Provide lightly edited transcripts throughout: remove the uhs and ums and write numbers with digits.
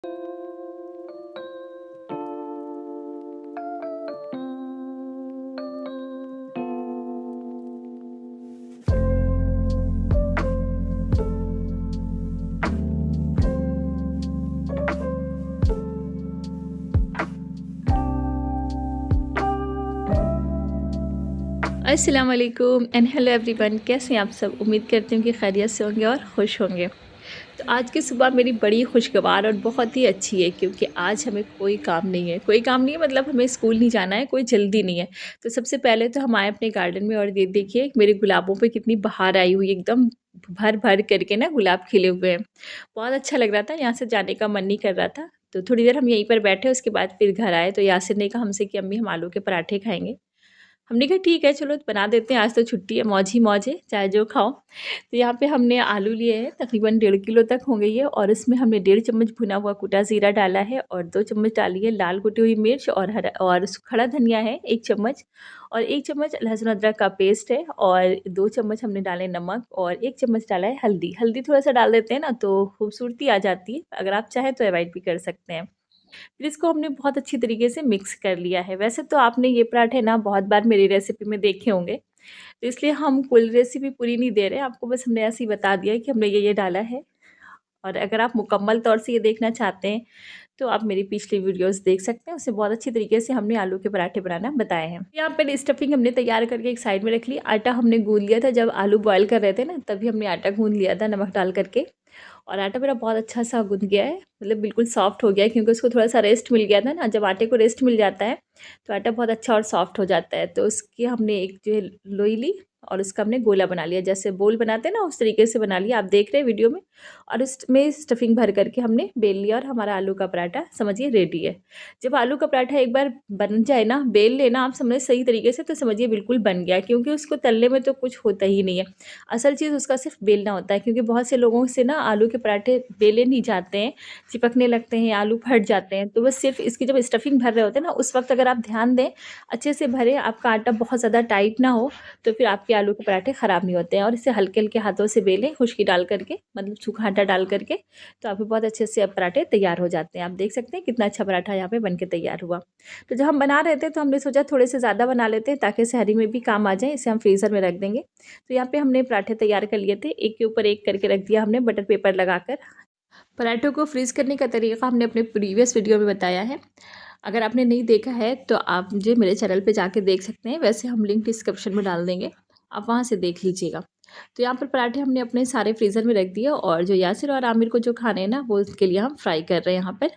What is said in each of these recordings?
अस्सलाम वालेकुम and hello everyone. कैसे हैं आप सब? उम्मीद करती हूँ कि खैरियत से होंगे और खुश होंगे। तो आज की सुबह मेरी बड़ी खुशगवार और बहुत ही अच्छी है, क्योंकि आज हमें कोई काम नहीं है, मतलब हमें स्कूल नहीं जाना है, कोई जल्दी नहीं है। तो सबसे पहले तो हम आए अपने गार्डन में और ये देखिए मेरे गुलाबों पे कितनी बहार आई हुई है, एकदम भर भर करके ना गुलाब खिले हुए हैं। बहुत अच्छा लग रहा था, यहाँ से जाने का मन नहीं कर रहा था। तो थोड़ी देर हम यहीं पर बैठे, उसके बाद फिर घर आए तो यासिर ने कहा हमसे कि अम्मी हम आलू के पराठे खाएंगे। हमने कहा ठीक है चलो बना देते हैं, आज तो छुट्टी है, मौज ही मौज है, चाहे जो खाओ। तो यहाँ पे हमने आलू लिए हैं, तकरीबन 1.5 किलो तक हो गई है, और इसमें हमने 1.5 चम्मच भुना हुआ कुटा ज़ीरा डाला है, और 2 चम्मच डाली है लाल कुटी हुई मिर्च, और हरा और खड़ा धनिया है 1 चम्मच, और 1 चम्मच लहसुन अदरक का पेस्ट है, और 2 चम्मच हमने डाले नमक, और 1 चम्मच डाला है हल्दी। हल्दी थोड़ा सा डाल देते हैं ना तो खूबसूरती आ जाती है, अगर आप चाहें तो अवॉइड भी कर सकते हैं। फिर इसको हमने बहुत अच्छी तरीके से मिक्स कर लिया है। वैसे तो आपने ये पराठे ना बहुत बार मेरी रेसिपी में देखे होंगे, तो इसलिए हम कुल रेसिपी पूरी नहीं दे रहे हैं, आपको बस हमने ऐसे ही बता दिया है कि हमने ये डाला है। और अगर आप मुकम्मल तौर से ये देखना चाहते हैं, तो आप मेरी पिछली वीडियोस देख सकते हैं, उसमें बहुत अच्छी तरीके से हमने आलू के पराठे बनाना बताए हैं। यहाँ पे स्टफिंग हमने तैयार करके एक साइड में रख ली। आटा हमने गूँध लिया था, जब आलू बॉयल कर रहे थे ना तभी हमने आटा गूँध लिया था नमक डाल करके। और आटा मेरा बहुत अच्छा सा गूँथ गया है, मतलब बिल्कुल सॉफ्ट हो गया है, क्योंकि उसको थोड़ा-सा रेस्ट मिल गया था ना, जब आटे को रेस्ट मिल जाता है, तो आटा बहुत अच्छा और सॉफ्ट हो जाता है। तो उसकी हमने एक जो है लोई ली, और उसका हमने गोला बना लिया, जैसे बोल बनाते हैं ना उस तरीके से बना लिया, आप देख रहे हैं वीडियो में। और उसमें स्टफिंग भर करके हमने बेल लिया, और हमारा आलू का पराठा समझिए रेडी है। जब आलू का पराठा एक बार बन जाए ना, बेल लेना आप समझे सही तरीके से, तो समझिए बिल्कुल बन गया, क्योंकि उसको तलने में तो कुछ होता ही नहीं है। असल चीज़ उसका सिर्फ बेलना होता है, क्योंकि बहुत से लोगों से ना आलू के पराठे बेले नहीं जाते हैं, चिपकने लगते हैं, आलू फट जाते हैं। तो बस सिर्फ इसकी जब स्टफिंग भर रहे होते हैं ना, उस वक्त अगर आप ध्यान दें, अच्छे से भरें, आपका आटा बहुत ज़्यादा टाइट ना हो, तो फिर आपके आलू के पराठे ख़राब नहीं होते हैं। और इसे हल्के हल्के हाथों से बेलें, खुशकी डाल करके, मतलब सूखा आटा डाल करके, तो आपके बहुत अच्छे से अब पराठे तैयार हो जाते हैं। आप देख सकते हैं कितना अच्छा पराठा यहाँ पे बन के तैयार हुआ। तो जब हम बना रहे थे तो हमने सोचा थोड़े से ज़्यादा बना लेते हैं, ताकि सहरी में भी काम आ जाए, इसे हम फ्रीज़र में रख देंगे। तो यहाँ पे हमने पराठे तैयार कर लिए थे, एक के ऊपर एक करके रख दिया हमने बटर पेपर लगाकर। पराठों को फ्रीज़ करने का तरीका हमने अपने प्रीवियस वीडियो में बताया है। अगर आपने नहीं देखा है तो आप मुझे मेरे चैनल पे जाके देख सकते हैं, वैसे हम लिंक डिस्क्रिप्शन में डाल देंगे, आप वहाँ से देख लीजिएगा। तो यहाँ पर पराठे हमने अपने सारे फ्रीज़र में रख दिए, और जो यासिर और आमिर को जो खाने हैं ना, वो उसके लिए हम फ्राई कर रहे हैं यहाँ पर।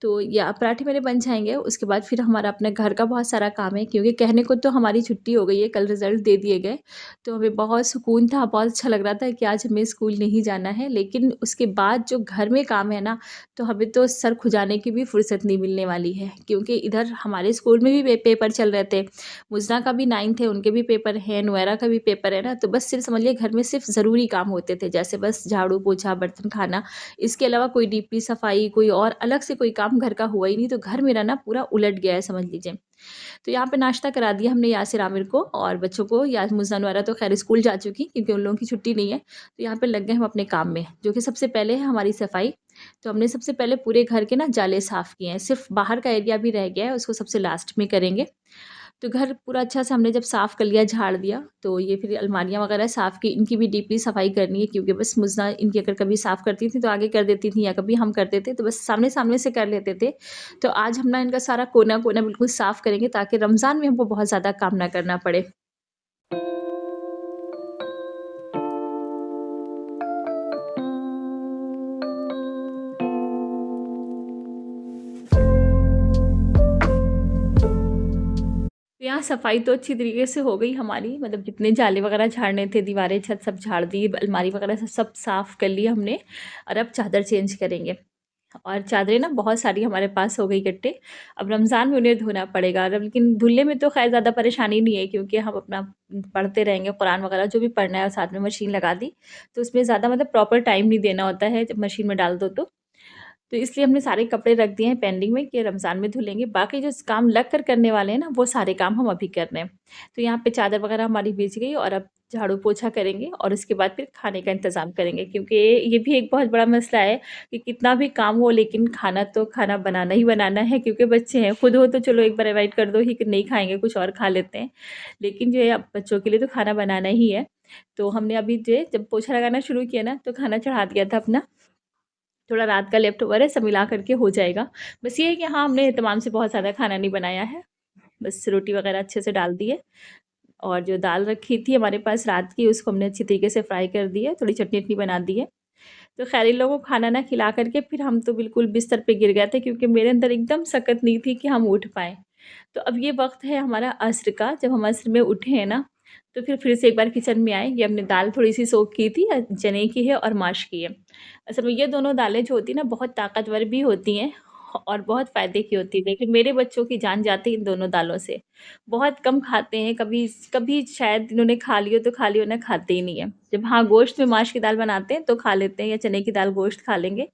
तो या पराठे मेरे बन जाएँगे, उसके बाद फिर हमारा अपना घर का बहुत सारा काम है, क्योंकि कहने को तो हमारी छुट्टी हो गई है, कल रिज़ल्ट दे दिए गए। तो हमें बहुत सुकून था, बहुत अच्छा लग रहा था कि आज हमें स्कूल नहीं जाना है। लेकिन उसके बाद जो घर में काम है ना, तो हमें तो सर खुजाने की भी फ़ुर्सत नहीं मिलने वाली है, क्योंकि इधर हमारे स्कूल में भी पेपर चल रहे थे। मुज़ना का भी 9th है, उनके भी पेपर हैं, नुएरा का भी पेपर है ना, तो बस सिर्फ़ समझ लीजिए घर में सिर्फ़ ज़रूरी काम होते थे, जैसे बस झाड़ू, पोछा, बर्तन, खाना। इसके अलावा कोई डीपी सफाई, कोई और अलग से कोई काम घर का हुआ ही नहीं, तो घर मेरा ना पूरा उलट गया है समझ लीजिए। तो यहाँ पे नाश्ता करा दिया हमने यासिर आमिर को और बच्चों को। या मुज़्ज़न वाला तो खैर स्कूल जा चुकी, क्योंकि उन लोगों की छुट्टी नहीं है। तो यहाँ पे लग गए हम अपने काम में, जो कि सबसे पहले है हमारी सफाई। तो हमने सबसे पहले पूरे घर के ना जाले साफ़ किए हैं, सिर्फ़ बाहर का एरिया भी रह गया है, उसको सबसे लास्ट में करेंगे। तो घर पूरा अच्छा से हमने जब साफ़ कर लिया, झाड़ दिया, तो ये फिर अलमारियाँ वगैरह साफ़ की, इनकी भी डीपली सफाई करनी है, क्योंकि बस मुज़्ज़ा इनकी अगर कभी साफ़ करती थी तो आगे कर देती थी, या कभी हम करते थे, तो बस सामने-सामने से कर लेते थे। तो आज हम ना इनका सारा कोना-कोना बिल्कुल साफ़ करेंगे, ताकि रमज़ान में हमको बहुत ज़्यादा काम ना करना पड़े। तो यहाँ सफाई तो अच्छी तरीके से हो गई हमारी, मतलब जितने जाले वगैरह झाड़ने थे, दीवारें, छत सब झाड़ दी, अलमारी वगैरह सब सब साफ़ कर लिया हमने। और अब चादर चेंज करेंगे। और चादरें ना बहुत सारी हमारे पास हो गई इकट्ठे, अब रमज़ान में उन्हें धोना पड़ेगा। और अब लेकिन धुलने में तो ख़ैर ज़्यादा परेशानी नहीं है, क्योंकि हम अपना पढ़ते रहेंगे कुरान वगैरह जो भी पढ़ना है, और साथ में मशीन लगा दी, तो उसमें ज़्यादा मतलब प्रॉपर टाइम नहीं देना होता है जब मशीन में डाल दो तो। तो इसलिए हमने सारे कपड़े रख दिए हैं पेंडिंग में, कि रमज़ान में धुलेंगे। बाकी जो काम लग कर करने वाले हैं ना, वो सारे काम हम अभी कर रहे हैं। तो यहाँ पे चादर वगैरह हमारी बिछ गई, और अब झाड़ू पोछा करेंगे और उसके बाद फिर खाने का इंतज़ाम करेंगे, क्योंकि ये भी एक बहुत बड़ा मसला है कि कितना भी काम हो लेकिन खाना तो खाना बनाना ही बनाना है, क्योंकि बच्चे हैं। खुद हो तो चलो एक बार अवॉइड कर दो ही कि नहीं खाएँगे, कुछ और खा लेते हैं। लेकिन जो है अब बच्चों के लिए तो खाना बनाना ही है। तो हमने अभी जो है जब पोछा लगाना शुरू किया ना तो खाना चढ़ा दिया था अपना, थोड़ा रात का लेफ्ट ओवर है, सब मिला कर के हो जाएगा। बस ये है कि हाँ, हमने एहतमाम से बहुत ज़्यादा खाना नहीं बनाया है। बस रोटी वग़ैरह अच्छे से डाल दी है और जो दाल रखी थी हमारे पास रात की, उसको हमने अच्छी तरीके से फ्राई कर दी है, थोड़ी चटनी-वटनी बना दी है। तो ख़ैर इन लोगों को खाना ना खिला कर के फिर हम तो बिल्कुल बिस्तर पे गिर गए थे, क्योंकि मेरे अंदर एकदम सकत नहीं थी कि हम उठ पाएँ। तो अब ये वक़्त है हमारा अस्र का, जब हम अस्र में उठे हैं ना, तो फिर से एक बार किचन में आए। ये हमने दाल थोड़ी-सी सोक की थी, चने की है और माश की है। असल में ये दोनों दालें जो होती हैं ना बहुत ताकतवर भी होती हैं और बहुत फ़ायदे की होती है। लेकिन मेरे बच्चों की जान जाती है इन दोनों दालों से। बहुत कम खाते हैं, कभी कभी शायद इन्होंने खा लियो तो खा लियो, वरना खाते ही नहीं है। जब हाँ, गोश्त में माश की दाल बनाते हैं तो खा लेते हैं, या चने की दाल गोश्त खा लेंगे,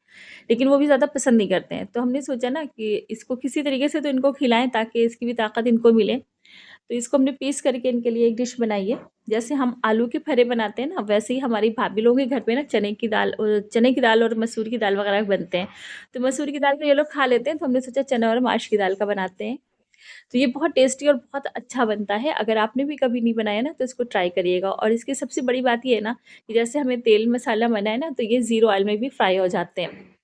लेकिन वो भी ज़्यादा पसंद नहीं करते हैं। तो हमने सोचा ना कि इसको किसी तरीके से तो इनको खिलाएँ ताकि इसकी भी ताकत इनको मिले। तो इसको हमने पीस करके इनके लिए एक डिश बनाई है। जैसे हम आलू के फरे बनाते हैं ना, वैसे ही हमारी भाभी लोगों के घर पे ना चने की दाल और मसूर की दाल वगैरह बनते हैं। तो मसूर की दाल तो ये लोग खा लेते हैं, तो हमने सोचा चना और माश की दाल का बनाते हैं। तो ये बहुत टेस्टी और बहुत अच्छा बनता है। अगर आपने भी कभी नहीं बनाया ना तो इसको ट्राई करिएगा। और इसकी सबसे बड़ी बात ये है ना कि जैसे हमें तेल मसाला बना है ना, तो ये ज़ीरो ऑयल में भी फ्राई हो जाते हैं।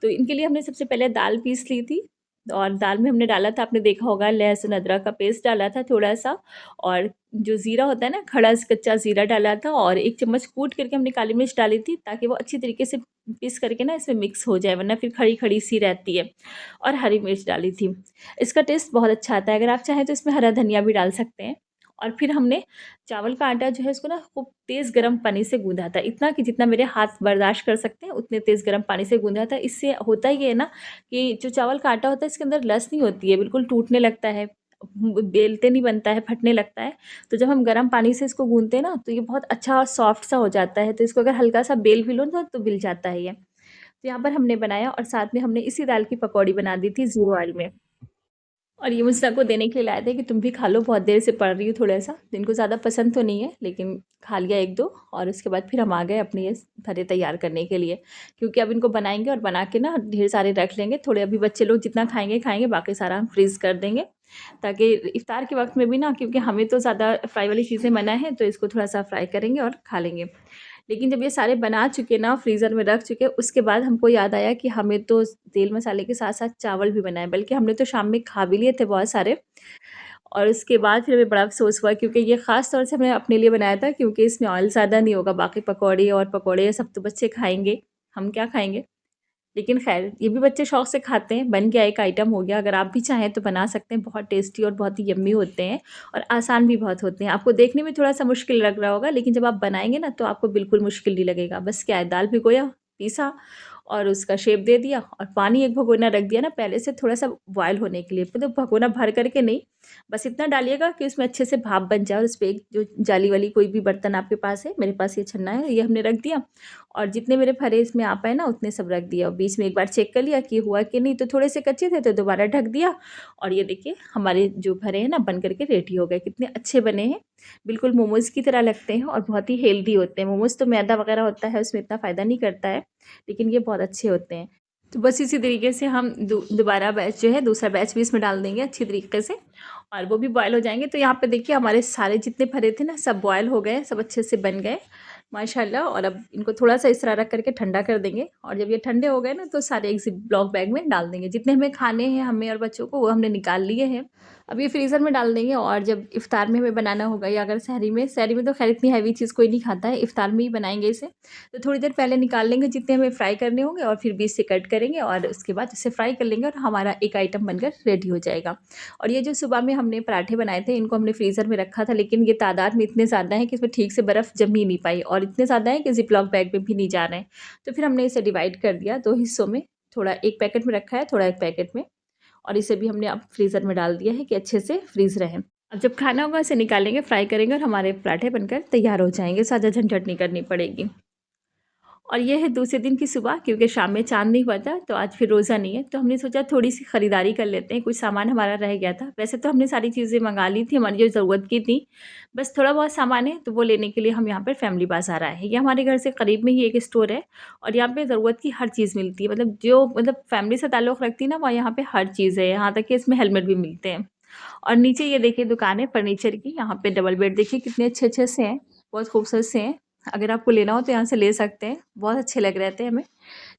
तो इनके लिए हमने सबसे पहले दाल पीस ली थी और दाल में हमने डाला था, आपने देखा होगा, लहसुन अदरक का पेस्ट डाला था थोड़ा-सा, और जो ज़ीरा होता है ना, खड़ा कच्चा ज़ीरा डाला था, और 1 चम्मच कूट करके हमने काली मिर्च डाली थी, ताकि वो अच्छी तरीके से पीस करके ना इसमें मिक्स हो जाए, वरना फिर खड़ी-खड़ी सी रहती है। और हरी मिर्च डाली थी। इसका टेस्ट बहुत अच्छा आता है। अगर आप चाहें तो इसमें हरा धनिया भी डाल सकते हैं। और फिर हमने चावल का आटा जो है इसको ना खूब तेज़ गरम पानी से गूँधा था, इतना कि जितना मेरे हाथ बर्दाश्त कर सकते हैं उतने तेज़ गरम पानी से गूँधा था। इससे होता ये है ना कि जो चावल का आटा होता है इसके अंदर लस नहीं होती है, बिल्कुल टूटने लगता है, बेलते नहीं बनता है, फटने लगता है। तो जब हम गरम पानी से इसको गूँथते हैं ना तो ये बहुत अच्छा और सॉफ्ट सा हो जाता है। तो इसको अगर हल्का-सा बेल भी लो ना तो बिल जाता है ये। तो यहाँ पर हमने बनाया और साथ में हमने इसी दाल की पकौड़ी बना दी थी ज़ीरो ऑयल में। और ये मुझसे को देने के लिए लाए थे कि तुम भी खा लो, बहुत देर से पढ़ रही हो थोड़ा-सा। तो इनको ज़्यादा पसंद तो नहीं है, लेकिन खा लिया 1-2, और उसके बाद फिर हम आ गए अपने ये भरे तैयार करने के लिए। क्योंकि अब इनको बनाएँगे और बना के ना ढेर सारे रख लेंगे। थोड़े अभी बच्चे लोग जितना खाएँगे, खाएँगे, बाकी सारा हम फ्रीज़ कर देंगे। ताकि इफ्तार के वक़्त में भी ना, क्योंकि हमें तो ज़्यादा फ्राई वाली चीज़ें मना है, तो इसको थोड़ा-सा फ्राई करेंगे और खा लेंगे। लेकिन जब ये सारे बना चुके ना, फ्रीज़र में रख चुके, उसके बाद हमको याद आया कि हमें तो तेल मसाले के साथ-साथ चावल भी बनाए, बल्कि हमने तो शाम में खा भी लिए थे बहुत सारे। और उसके बाद फिर हमें बड़ा अफ़सोस हुआ, क्योंकि ये ख़ास तौर से हमने अपने लिए बनाया था, क्योंकि इसमें ऑयल ज़्यादा नहीं होगा। बाकी पकौड़े और पकौड़े सब तो बच्चे खाएँगे, हम क्या खाएँगे? लेकिन ख़ैर ये भी बच्चे शौक़ से खाते हैं, बन गया, एक आइटम हो गया। अगर आप भी चाहें तो बना सकते हैं, बहुत टेस्टी और बहुत ही यम्मी होते हैं और आसान भी बहुत होते हैं। आपको देखने में थोड़ा-सा मुश्किल लग रहा होगा, लेकिन जब आप बनाएँगे ना तो आपको बिल्कुल मुश्किल नहीं लगेगा। बस क्या है, दाल भिगोया, पीसा और उसका शेप दे दिया, और पानी एक भगोना रख दिया ना पहले से, थोड़ा-सा बॉयल होने के लिए। मतलब भगोना भर कर के नहीं, बस इतना डालिएगा कि उसमें अच्छे से भाप बन जाए, और उसपे एक जो जाली वाली कोई भी बर्तन आपके पास है, मेरे पास ये छन्ना है, ये हमने रख दिया, और जितने मेरे फरे इसमें आ पाए ना उतने सब रख दिया, और बीच में एक बार चेक कर लिया कि हुआ कि नहीं, तो थोड़े से कच्चे थे तो दोबारा ढक दिया। और ये देखिए हमारे जो भरे हैं ना बन करके रेडी हो गए, कितने अच्छे बने हैं, बिल्कुल मोमोज़ की तरह लगते हैं और बहुत ही हेल्दी होते हैं। मोमोज़ तो मैदा वगैरह होता है, उसमें इतना फ़ायदा नहीं करता है, लेकिन ये बहुत अच्छे होते हैं। तो बस इसी तरीके से हम दोबारा बैच जो है, दूसरा बैच भी इसमें डाल देंगे अच्छी तरीके से, और वो भी बॉयल हो जाएँगे। तो यहाँ पे देखिए हमारे सारे जितने भरे थे ना सब बॉयल हो गए, सब अच्छे से बन गए माशाल्लाह। और अब इनको थोड़ा-सा इस तरह रख करके ठंडा कर देंगे, और जब ये ठंडे हो गए ना तो सारे एक ज़िप-लॉक बैग में डाल देंगे। जितने हमें खाने हैं, हमें और बच्चों को, वो हमने निकाल लिए हैं। अब ये फ्रीज़र में डाल देंगे, और जब इफ्तार में हमें बनाना होगा, या अगर सहरी में तो ख़ैर इतनी हैवी चीज़ कोई नहीं खाता है, इफ्तार में ही बनाएँगे इसे। तो थोड़ी देर पहले निकाल लेंगे जितने हमें फ्राई करने होंगे, और फिर बीच से कट करेंगे, और उसके बाद इसे फ्राई कर लेंगे, और हमारा एक आइटम बनकर रेडी हो जाएगा। और ये जो सुबह में हमने पराठे बनाए थे, इनको हमने फ्रीज़र में रखा था, लेकिन ये तादाद में इतने ज़्यादा हैं कि इसमें ठीक से बर्फ़ जम ही नहीं पाई, और इतने ज़्यादा हैं कि ज़िप-लॉक बैग में भी नहीं जा रहे हैं। तो फिर हमने इसे डिवाइड कर दिया 2 हिस्सों में, थोड़ा एक पैकेट में रखा है, थोड़ा एक पैकेट में, और इसे भी हमने अब फ्रीज़र में डाल दिया है कि अच्छे से फ्रीज़ रहें। अब जब खाना होगा इसे निकालेंगे, फ्राई करेंगे, और हमारे पराठे बनकर तैयार हो जाएँगे, ज़्यादा झंझट नहीं करनी पड़ेगी। और ये है दूसरे दिन की सुबह, क्योंकि शाम में चाँद नहीं हुआ था, तो आज फिर रोज़ा नहीं है, तो हमने सोचा थोड़ी-सी खरीदारी कर लेते हैं, कुछ सामान हमारा रह गया था। वैसे तो हमने सारी चीज़ें मँगा ली थी, हमारी जो ज़रूरत की थी, बस थोड़ा-बहुत सामान है, तो वो लेने के लिए हम यहाँ पे फैमिली बाज़ार आए हैं। ये हमारे घर से करीब में ही एक स्टोर है और यहाँ पे ज़रूरत की हर चीज़ मिलती है, मतलब जो मतलब फैमिली से ताल्लुक़ रखती है ना, वहाँ यहाँ पे हर चीज़ है, यहाँ तक कि इसमें हेलमेट भी मिलते हैं। और नीचे ये देखिए दुकान है फर्नीचर की, यहाँ पे डबल बेड देखिए कितने अच्छे-अच्छे से हैं, बहुत खूबसूरत से हैं। अगर आपको लेना हो तो यहाँ से ले सकते हैं, बहुत अच्छे लग रहे थे हमें।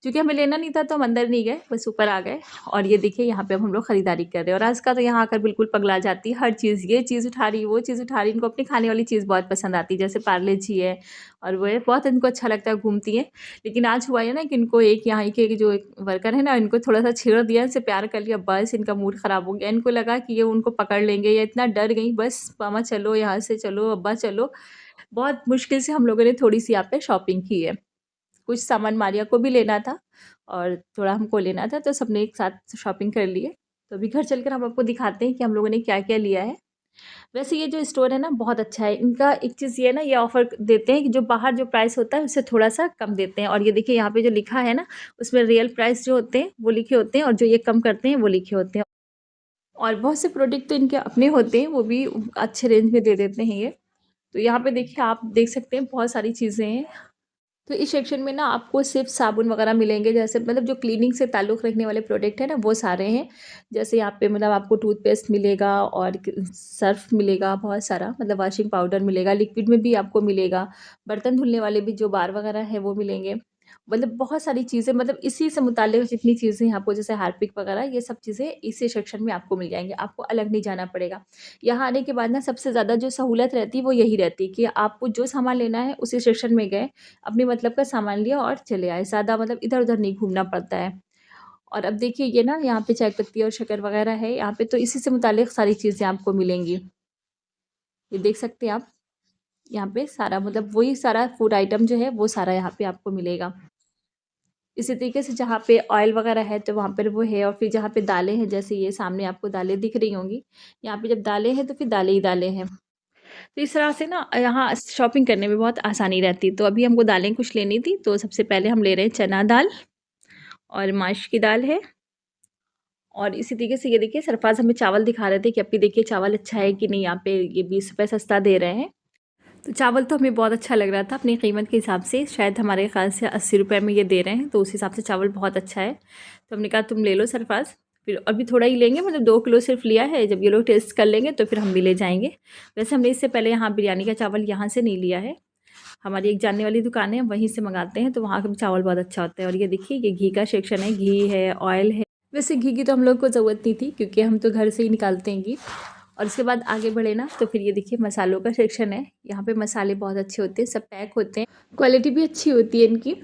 क्योंकि हमें लेना नहीं था तो हम अंदर नहीं गए, बस ऊपर आ गए और ये देखिए यहाँ पे अब हम लोग खरीदारी कर रहे हैं और आज का तो यहाँ आकर बिल्कुल पगला जाती है, हर चीज़, ये चीज़ उठा रही, वो चीज़ उठा रही, इनको अपनी खाने वाली चीज़ बहुत पसंद आती है, जैसे पार्ले जी है और वो है, बहुत इनको अच्छा लगता है, घूमती हैं। लेकिन आज हुआ है ना कि इनको एक यहाँ के जो एक वर्कर है ना, इनको थोड़ा-सा छेड़ दिया, इनसे प्यार कर लिया, बस इनका मूड ख़राब हो गया। इनको लगा कि ये उनको पकड़ लेंगे, या इतना डर गई, बस मामा चलो यहाँ से, चलो अब्बा चलो। बहुत मुश्किल से हम लोगों ने थोड़ी-सी यहाँ पे शॉपिंग की है। कुछ सामान मारिया को भी लेना था और थोड़ा हमको लेना था, तो सबने एक साथ शॉपिंग कर ली है। तो अभी घर चलकर हम आपको दिखाते हैं कि हम लोगों ने क्या-क्या लिया है। वैसे ये जो स्टोर है ना बहुत अच्छा है। इनका एक चीज़ ये है ना, ये ऑफ़र देते हैं कि जो बाहर जो प्राइस होता है उससे थोड़ा-सा कम देते हैं और ये देखिए यहाँ पे जो लिखा है ना, उसमें रियल प्राइस जो होते हैं वो लिखे होते हैं और जो ये कम करते हैं वो लिखे होते हैं। और बहुत से प्रोडक्ट तो इनके अपने होते हैं, वो भी अच्छे रेंज में दे देते हैं ये। तो यहाँ पे देखिए आप देख सकते हैं बहुत सारी चीज़ें हैं। तो इस सेक्शन में ना आपको सिर्फ साबुन वगैरह मिलेंगे, जैसे मतलब जो क्लीनिंग से ताल्लुक़ रखने वाले प्रोडक्ट हैं ना वो सारे हैं। जैसे यहाँ पे मतलब आपको टूथपेस्ट मिलेगा और सर्फ़ मिलेगा बहुत सारा, मतलब वॉशिंग पाउडर मिलेगा, लिक्विड में भी आपको मिलेगा, बर्तन धुलने वाले भी जो बार वगैरह है वो मिलेंगे। मतलब बहुत सारी चीज़ें, मतलब इसी से मुताल्लिक़ जितनी चीज़ें हैं आपको, जैसे हार्पिक वगैरह, ये सब चीज़ें इसी सेक्शन में आपको मिल जाएँगी, आपको अलग नहीं जाना पड़ेगा। यहाँ आने के बाद ना सबसे ज़्यादा जो सहूलत रहती है वो यही रहती है कि आपको जो सामान लेना है उसी सेक्शन में गए, अपने मतलब का सामान लिया और चले आए। ज़्यादा मतलब इधर-उधर नहीं घूमना पड़ता है। और अब देखिए ये ना यहाँ पे चाय पत्ती और शक्कर वग़ैरह है यहाँ पे, तो इसी से मुताल्लिक़ सारी चीज़ें आपको मिलेंगी। ये देख सकते हैं आप, यहाँ पे सारा मतलब वही सारा फूड आइटम जो है वो सारा यहाँ पे आपको मिलेगा। इसी तरीके से जहाँ पे ऑयल वग़ैरह है तो वहाँ पर वो है, और फिर जहाँ पे दालें हैं, जैसे ये सामने आपको दालें दिख रही होंगी। यहाँ पे जब दालें हैं तो फिर दालें ही दालें हैं। तो इस तरह से ना यहाँ शॉपिंग करने में बहुत आसानी रहती है। तो अभी हमको दालें कुछ लेनी थी, तो सबसे पहले हम ले रहे हैं चना दाल और माश की दाल है। और इसी तरीके से ये देखिए सरफ़राज़ हमें चावल दिखा रहे थे कि अप्पी देखिए चावल अच्छा है कि नहीं, यहाँ पे ये 20 रुपए सस्ता दे रहे हैं। तो चावल तो हमें बहुत अच्छा लग रहा था अपनी कीमत के हिसाब से, शायद हमारे ख़्याल से 80 रुपए में ये दे रहे हैं, तो उस हिसाब से चावल बहुत अच्छा है। तो हमने कहा तुम ले लो सरफ़राज़, फिर अभी थोड़ा ही लेंगे, मतलब 2 किलो सिर्फ़ लिया है, जब ये लोग टेस्ट कर लेंगे तो फिर हम भी ले जाएँगे। वैसे हमने इससे पहले यहाँ बिरयानी का चावल यहाँ से नहीं लिया है, हमारी एक जानने वाली दुकान है वहीं से मँगाते हैं, तो वहाँ का भी चावल बहुत अच्छा होता है। और ये देखिए ये घी का सेक्शन है, घी है, ऑयल है। वैसे घी की तो हम लोग को ज़रूरत नहीं थी क्योंकि हम तो घर से ही निकालते हैं घी। और उसके बाद आगे बढ़े ना तो फिर ये देखिए मसालों का सेक्शन है, यहाँ पे मसाले बहुत अच्छे होते हैं, सब पैक होते हैं, क्वालिटी भी अच्छी होती है इनकी।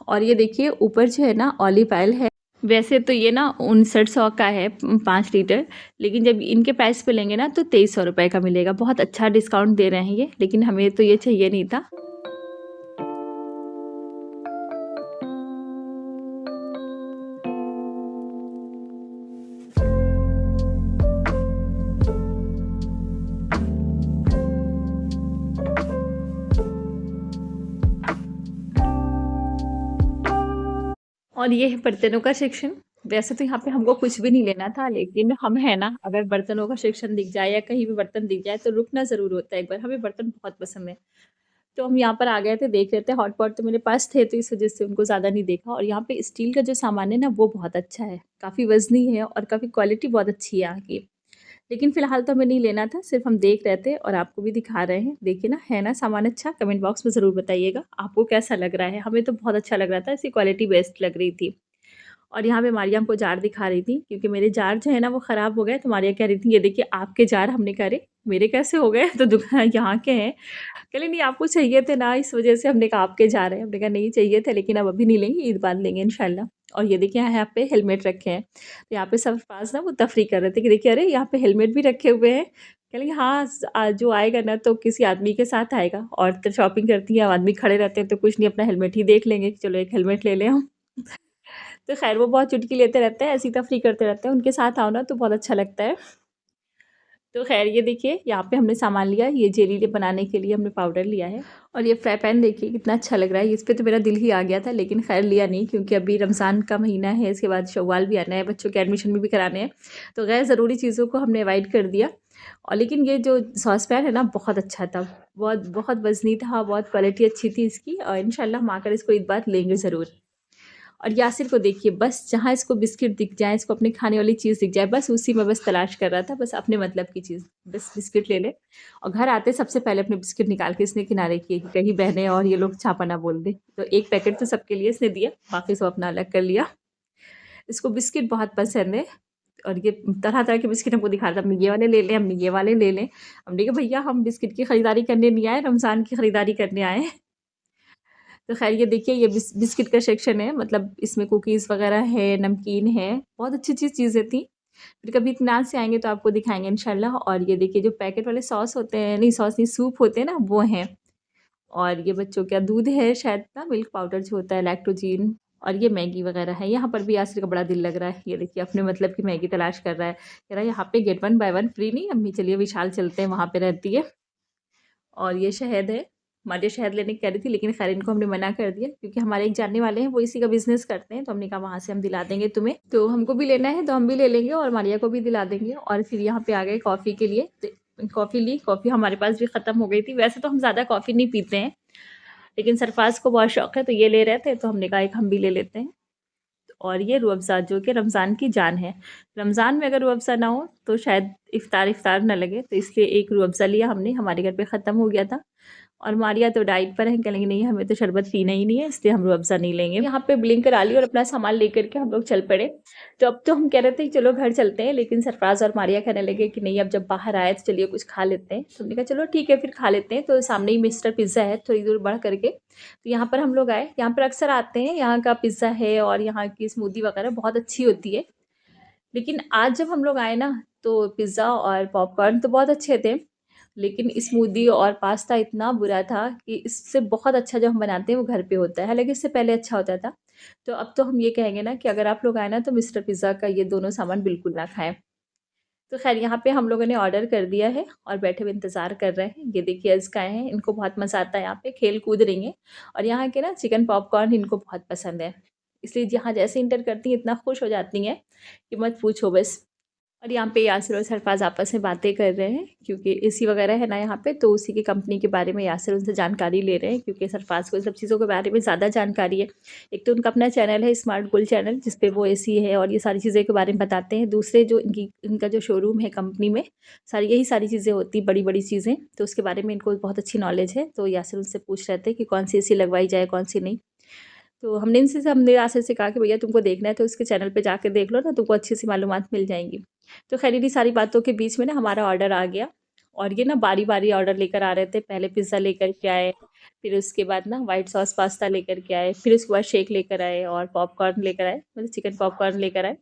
और ये देखिए ऊपर जो है ना ऑलिव ऑयल है। वैसे तो ये ना 5900 का है 5 लीटर, लेकिन जब इनके प्राइस पे लेंगे ना तो 2300 रुपये का मिलेगा। बहुत अच्छा डिस्काउंट दे रहे हैं ये, लेकिन हमें तो ये चाहिए नहीं था। और ये है बर्तनों का सेक्शन। वैसे तो यहाँ पे हमको कुछ भी नहीं लेना था, लेकिन हम है ना, अगर बर्तनों का सेक्शन दिख जाए या कहीं भी बर्तन दिख जाए तो रुकना ज़रूर होता है एक बार, हमें बर्तन बहुत पसंद है। तो हम यहाँ पर आ गए थे, देख रहे थे, हॉट पॉट तो मेरे पास थे तो इस वज़ह से उनको ज़्यादा नहीं देखा। और यहाँ पे स्टील का जो सामान है ना वो बहुत अच्छा है, काफ़ी वज़नी है और काफ़ी क्वालिटी बहुत अच्छी है यहाँ की। लेकिन फ़िलहाल तो हमें नहीं लेना था, सिर्फ़ हम देख रहे थे और आपको भी दिखा रहे हैं। देखिए ना, है ना सामान अच्छा? कमेंट बॉक्स में ज़रूर बताइएगा, आपको कैसा लग रहा है? हमें तो बहुत अच्छा लग रहा था, इसकी क्वालिटी बेस्ट लग रही थी। और यहाँ पे मारिया हमको जार दिखा रही थी क्योंकि मेरे जार जो है ना वो ख़राब हो गए, तो मारिया कह रही थी ये देखिए आपके जार। हमने कहा अरे! मेरे कैसे हो गए? तो दुकान यहाँ के हैं। कह रही नहीं आपको चाहिए थे ना, इस वज़ह से। हमने कहा आपके जार हैं। हमने कहा नहीं चाहिए थे, लेकिन अब अभी नहीं लेंगे, ईद बाद लेंगे इंशाल्लाह। और ये देखिए यहाँ पे हेलमेट रखे हैं। तो यहाँ पे सब पास ना वो तफ़रीह कर रहे थे कि देखिए अरे! यहाँ पे हेलमेट भी रखे हुए हैं। कह रही हाँ, जो आएगा ना तो किसी आदमी के साथ आएगा, और तो शॉपिंग करती है, आदमी खड़े रहते हैं तो कुछ नहीं, अपना हेलमेट ही देख लेंगे कि चलो एक हेलमेट ले लें हम। तो ख़ैर वो बहुत चुटकी लेते रहते हैं, ऐसी तफ़रीह करते रहते हैं, उनके साथ आओ ना तो बहुत अच्छा लगता है। तो ख़ैर ये देखिए यहाँ पे हमने सामान लिया, ये जेली बनाने के लिए हमने पाउडर लिया है। और ये फ्राई पैन देखिए कितना अच्छा लग रहा है, इस पे तो मेरा दिल ही आ गया था, लेकिन ख़ैर लिया नहीं क्योंकि अभी रमज़ान का महीना है, इसके बाद शव्वाल भी आना है, बच्चों के एडमिशन भी कराने हैं, तो गैर ज़रूरी चीज़ों को हमने अवॉइड कर दिया। और लेकिन ये जो सॉस पैन है ना बहुत अच्छा था, बहुत बहुत वज़नी था, बहुत क्वालिटी अच्छी थी इसकी, और इंशाल्लाह हम आकर इसको एक बार लेंगे ज़रूर। और यासिर को देखिए, बस जहाँ इसको बिस्किट दिख जाए, इसको अपनी खाने वाली चीज़ दिख जाए, बस उसी में बस तलाश कर रहा था, बस अपने मतलब की चीज़, बस बिस्किट ले ले। और घर आते सबसे पहले अपने बिस्किट निकाल के इसने किनारे किए कि कहीं बहनें और ये लोग छापा ना बोल दें। तो एक पैकेट तो सबके लिए इसने दिया, बाकी सब अपना अलग कर लिया। इसको बिस्किट बहुत पसंद है, और ये तरह-तरह के बिस्किट हमको दिखा रहा था, हमने ये वाले ले लें, हमने ये वाले ले लें। हमने कहा भैया हम बिस्किट की खरीदारी करने नहीं आए, रमज़ान की खरीदारी करने आए हैं। तो ख़ैर ये देखिए, ये बिस्किट का सेक्शन है, मतलब इसमें कुकीज़ वग़ैरह है, नमकीन है, बहुत अच्छी-अच्छी चीज़ें थी। फिर कभी इत्मीनान से आएँगे तो आपको दिखाएँगे इंशाल्लाह। और ये देखिए जो पैकेट वाले सॉस होते हैं, नहीं सॉस नहीं, सूप होते हैं ना, वो हैं। और ये बच्चों का दूध है शायद ना, मिल्क पाउडर जो होता है, लैक्टोजिन। और ये मैगी वग़ैरह है। यहाँ पर भी यासिर का बड़ा दिल लग रहा है, ये देखिए अपने मतलब की मैगी तलाश कर रहा है। कह रहा है यहाँ पे गेट 1 बाय 1 फ्री नहीं अम्मी, चलिए विशाल चलते हैं, वहाँ पे रहती है। और ये शहद है, हमारे शहद लेने कह रही थी, लेकिन ख़ैर इनको हमने मना कर दिया क्योंकि हमारे एक जानने वाले हैं, वो इसी का बिज़नेस करते हैं, तो हमने कहा वहाँ से हम दिला देंगे तुम्हें। तो हमको भी लेना है तो हम भी ले लेंगे और मारिया को भी दिला देंगे। और फिर यहाँ पे आ गए कॉफ़ी के लिए, तो कॉफ़ी ली, कॉफ़ी हमारे पास भी ख़त्म हो गई थी। वैसे तो हम ज़्यादा कॉफ़ी नहीं पीते हैं, लेकिन सरफ़राज़ को बहुत शौक है, तो ये ले रहे थे, तो हमने कहा एक हम भी ले लेते हैं। और ये रूह अफ़ज़ा जो कि रमज़ान की जान है। रमज़ान में अगर रूह अफ़ज़ा ना हो तो शायद इफ़्तार ना लगे, तो इसलिए एक रूह अफ़ज़ा लिया हमने, हमारे घर पे ख़त्म हो गया था। और मारिया तो डाइट पर है, कहेंगे नहीं हमें तो शरबत पीना ही नहीं है, इसलिए हम रूह अफ़ज़ा नहीं लेंगे। यहाँ पे बिलिंग करा ली और अपना सामान लेकर के हम लोग चल पड़े। तो अब तो हम कह रहे थे कि चलो घर चलते हैं, लेकिन सरफ़राज़ और मारिया कहने लगे कि नहीं अब जब बाहर आए तो चलिए कुछ खा लेते हैं। तो हमने कहा चलो ठीक है फिर खा लेते हैं। तो सामने ही मिस्टर पिज़्ज़ा है थोड़ी दूर बढ़ करके, तो यहाँ पर हम लोग आए। यहाँ पर अक्सर आते हैं, यहाँ का पिज़्ज़ा है और यहाँ की स्मूदी वगैरह बहुत अच्छी होती है। लेकिन आज जब हम लोग आए ना, तो पिज़्ज़ा और पॉपकॉर्न तो बहुत अच्छे थे, लेकिन स्मूदी और पास्ता इतना बुरा था कि इससे बहुत अच्छा जो हम बनाते हैं वो घर पे होता है, हालाँकि इससे पहले अच्छा होता था। तो अब तो हम ये कहेंगे ना कि अगर आप लोग आए ना तो मिस्टर पिज़्ज़ा का ये दोनों सामान बिल्कुल ना खाएँ। तो ख़ैर यहाँ पे हम लोगों ने ऑर्डर कर दिया है और बैठे हुए इंतज़ार कर रहे हैं। ये देखिए अज़्का हैं, इनको बहुत मज़ा आता है यहाँ पे, खेल-कूद रही हैं। और यहाँ के ना चिकन पॉपकॉर्न इनको बहुत पसंद है। इसलिए जहाँ जैसे एंटर करती हैं इतना खुश हो जाती हैं कि मत पूछो बस। और यहाँ पे यासिर और सरफराज आपस में बातें कर रहे हैं क्योंकि एसी वगैरह है ना यहाँ पे, तो उसी की कंपनी के बारे में यासिर उनसे जानकारी ले रहे हैं क्योंकि सरफराज को इन सब चीज़ों के बारे में ज़्यादा जानकारी है। एक तो उनका अपना चैनल है स्मार्ट गुल चैनल, जिस पे वो एसी है और ये सारी चीज़ें के बारे में बताते हैं। दूसरे जो इनका जो शोरूम है कंपनी में, सारी यही सारी चीज़ें होती, बड़ी बड़ी चीज़ें, तो उसके बारे में इनको बहुत अच्छी नॉलेज है। तो यासिर उनसे पूछ रहे थे कि कौन सी एसी लगवाई जाए, कौन सी नहीं। तो हमने यासिर से कहा कि भैया तुमको देखना है तो उसके चैनल पे जाके देख लो ना, तुमको अच्छी-सी मालूमात मिल जाएँगी। तो ख़ैर इन्हीं सारी बातों के बीच में ना हमारा ऑर्डर आ गया और ये ना बारी-बारी ऑर्डर लेकर आ रहे थे। पहले पिज़्ज़ा लेकर के आए, फिर उसके बाद ना व्हाइट सॉस पास्ता लेकर के आए, फिर उसके बाद शेक लेकर आए और पॉपकॉर्न लेकर आए, मतलब चिकन पॉपकॉर्न लेकर आए।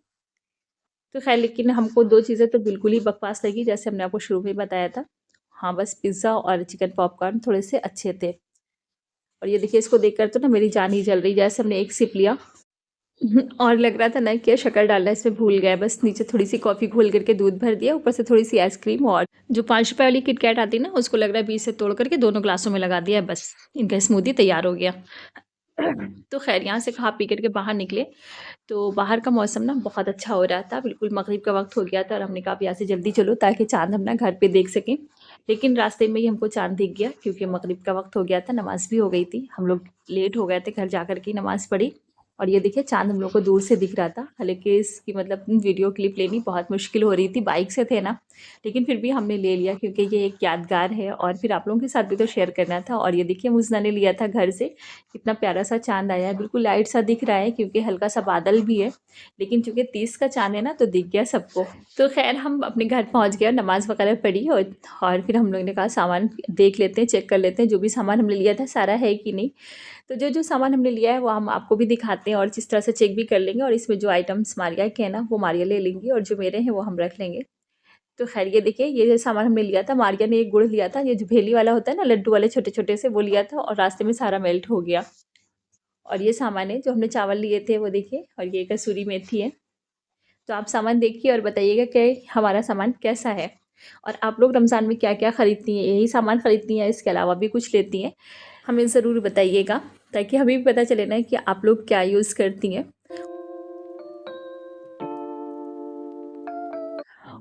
तो ख़ैर लेकिन हमको 2 चीज़ें तो बिल्कुल ही बकवास लगी, जैसे हमने आपको शुरू में बताया था। हाँ, बस पिज़्ज़ा और चिकन पॉपकॉर्न थोड़े-से अच्छे थे। और ये देखिए इसको देखकर तो ना मेरी जान ही जल रही, जैसे हमने एक सिप लिया और लग रहा था ना कि शक्कर डालना इसमें भूल गए, बस नीचे थोड़ी-सी कॉफ़ी घोल करके दूध भर दिया, ऊपर से थोड़ी-सी आइसक्रीम और जो ₹5 वाली किटकैट आती है ना, उसको लग रहा है बीच से तोड़ करके दोनों ग्लासों में लगा दिया है, बस इनका स्मूदी तैयार हो गया। तो ख़ैर यहाँ से खा पी कर के बाहर निकले, तो बाहर का मौसम ना बहुत अच्छा हो रहा था, बिल्कुल मग़रिब का वक़्त हो गया था और हमने कहा अब यहाँ से जल्दी चलो ताकि चाँद हम ना घर पे देख सकें। लेकिन रास्ते में ही हमको चाँद दिख गया क्योंकि मग़रिब का वक़्त हो गया था, नमाज़ भी हो गई थी। हम लोग लेट हो गए थे, घर जा कर के नमाज़ पढ़ी और ये देखिए चाँद हम लोग को दूर से दिख रहा था। हालाँकि इसकी मतलब वीडियो क्लिप लेनी बहुत मुश्किल हो रही थी, बाइक से थे ना, लेकिन फिर भी हमने ले लिया क्योंकि ये एक यादगार है और फिर आप लोगों के साथ भी तो शेयर करना था। और ये देखिए मुज़ना ने लिया था घर से, कितना प्यारा-सा चाँद आया है, बिल्कुल लाइट सा दिख रहा है क्योंकि हल्का-सा बादल भी है, लेकिन चूँकि 30 का चाँद है ना तो दिख गया सबको। तो ख़ैर हम अपने घर पहुँच गए और नमाज़ वग़ैरह पढ़ी और फिर हम लोगों ने कहा सामान देख लेते हैं, चेक कर लेते हैं, जो भी सामान हमने लिया था सारा है कि नहीं। तो जो-जो सामान हमने लिया है वो हम आपको भी दिखाते हैं और जिस तरह से चेक भी कर लेंगे और इसमें जो आइटम्स मारिया के हैं ना वो मारिया ले लेंगी और जो मेरे हैं वो हम रख लेंगे। तो ख़ैर ये देखिए ये जो सामान हमने लिया था, मारिया ने एक गुड़ लिया था, ये जो भेली वाला होता है ना लड्डू वाले छोटे-छोटे से, वो लिया था और रास्ते में सारा मेल्ट हो गया। और ये सामान है जो हमने चावल लिए थे वो देखिए, और ये कसूरी मेथी है। तो आप सामान देखिए और बताइएगा कि हमारा सामान कैसा है। और आप लोग रमज़ान में क्या-क्या खरीदती हैं? यही सामान खरीदती हैं, इसके अलावा भी कुछ लेती हैं? हमें ज़रूर बताइएगा, ताकि हमें भी पता चले ना कि आप लोग क्या यूज़ करती हैं।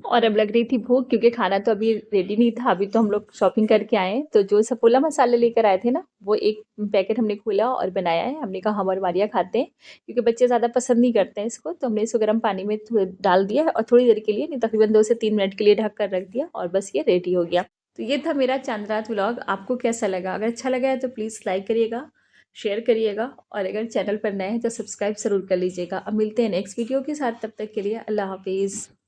और अब लग रही थी भूख, क्योंकि खाना तो अभी रेडी नहीं था, अभी तो हम लोग शॉपिंग करके आए हैं। तो जो सफोला मसाला लेकर आए थे ना, वो एक पैकेट हमने खोला और बनाया है। हमने कहा हम और मारिया खाते हैं, क्योंकि बच्चे ज़्यादा पसंद नहीं करते हैं इसको। तो हमने इसको गर्म पानी में थोड़ा डाल दिया है और थोड़ी देर के लिए, नहीं तकरीबन 2 से 3 मिनट के लिए ढक कर रख दिया, और बस ये रेडी हो गया। तो ये था मेरा चांद रात व्लॉग। आपको कैसा लगा? अगर अच्छा लगा है तो प्लीज़ लाइक करिएगा, शेयर करिएगा, और अगर चैनल पर नए हैं तो सब्सक्राइब ज़रूर कर लीजिएगा। अब मिलते हैं नेक्स्ट वीडियो के साथ, तब तक के लिए अल्लाह हाफ़िज़।